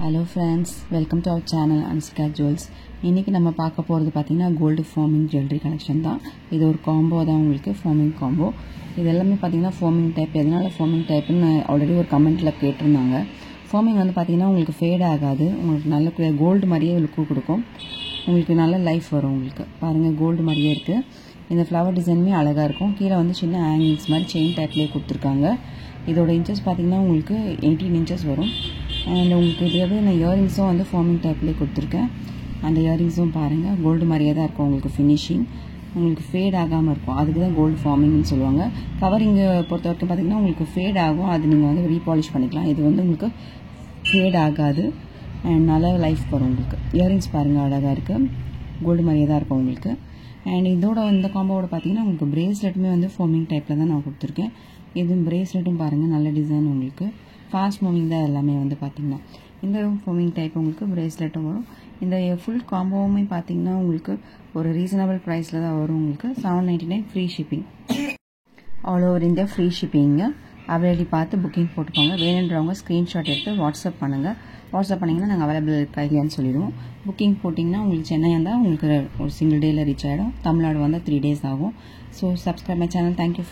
Hello friends, welcome to our channel Ansika Jewels. இன்னைக்கு நம்ம பார்க்க போறது பாத்தீங்கன்னா கோல்ட் ஃபார்மிங் ஜுவல்லரி கலெக்ஷன் தான். இது ஒரு காம்போ தான் உங்களுக்கு ஃபார்மிங் காம்போ. இது எல்லாமே பாத்தீங்கன்னா ஃபார்மிங் டைப். எதனால ஃபார்மிங் டைப்னு ஆல்ரெடி ஒரு கமெண்ட்ல கேட்டிருந்தாங்க. ஃபார்மிங் வந்து பாத்தீங்கன்னா உங்களுக்கு ஃபேட் ஆகாது. உங்களுக்கு நல்ல கோல்ட் மாதிரியே லுக் கொடுக்கும். உங்களுக்கு நல்ல லைஃப் வரும் உங்களுக்கு. பாருங்க கோல்ட் மாதிரியே இருக்கு. இந்த ஃப்ளவர் டிசைனுமே அழகா இருக்கும். கீழ வந்து சின்ன ஹேங்கிங்ஸ் மாதிரி செயின் டைப்லயே கொடுத்திருக்காங்க. இதோட இன்ச்சஸ் பாத்தீங்கன்னா உங்களுக்கு 18 inches வரும். அண்ட் உங்களுக்கு இதே நான் இயரிங்ஸும் வந்து ஃபார்மிங் டைப்லேயே கொடுத்துருக்கேன். அந்த இயரிங்ஸும் பாருங்கள் கோல்டு மாதிரியே தான் இருக்கும் உங்களுக்கு ஃபினிஷிங். உங்களுக்கு ஃபேட் ஆகாமல் இருக்கும். அதுக்கு தான் கோல்டு ஃபார்மிங்னு சொல்லுவாங்க. கவரிங்கை பொறுத்த வரைக்கும் பார்த்திங்கன்னா உங்களுக்கு ஃபேட் ஆகும். அது நீங்கள் வந்து ரீபாலிஷ் பண்ணிக்கலாம். இது வந்து உங்களுக்கு ஃபேட் ஆகாது அண்ட் நல்ல லைஃப் வரும் உங்களுக்கு. இயரிங்ஸ் பாருங்கள் அழகாக இருக்குது. கோல்டு மாதிரியே தான் இருக்கும் உங்களுக்கு. அண்ட் இதோட இந்த காம்போவோட பார்த்தீங்கன்னா உங்களுக்கு பிரேஸ்லெட்டுமே வந்து ஃபார்மிங் டைப்பில் தான் நான் கொடுத்துருக்கேன். இது பிரேஸ்லெட்டும் பாருங்கள் நல்ல டிசைன் உங்களுக்கு. ஃபாஸ்ட் மூவிங் தான் எல்லாமே வந்து பார்த்தீங்கன்னா இந்த ஃபார்மிங் டைப் உங்களுக்கு பிரேஸ்லெட்டும் வரும். இந்த ஃபுல் காம்போவுமே பார்த்தீங்கன்னா உங்களுக்கு ஒரு ரீசனபிள் ப்ரைஸில் தான் வரும் உங்களுக்கு. 799 free shipping. All over India free ஷிப்பிங்க. அவைலபிளி பார்த்து புக்கிங் போட்டுக்கோங்க. வேணுன்றவங்க ஸ்க்ரீன்ஷாட் எடுத்து வாட்ஸ்அப் பண்ணுங்கள். வாட்ஸ்அப் பண்ணிங்கன்னா நாங்கள் அவைலபிள் இருக்கா இல்லையான்னு சொல்லிடுவோம். புக்கிங் போட்டிங்கன்னா உங்களுக்கு சென்னை இருந்தால் உங்களுக்கு ஒரு சிங்கிள் டேயில் ரீச் ஆகிடும். தமிழ்நாடு வந்தால் 3 days ஆகும். So subscribe my channel. Thank you.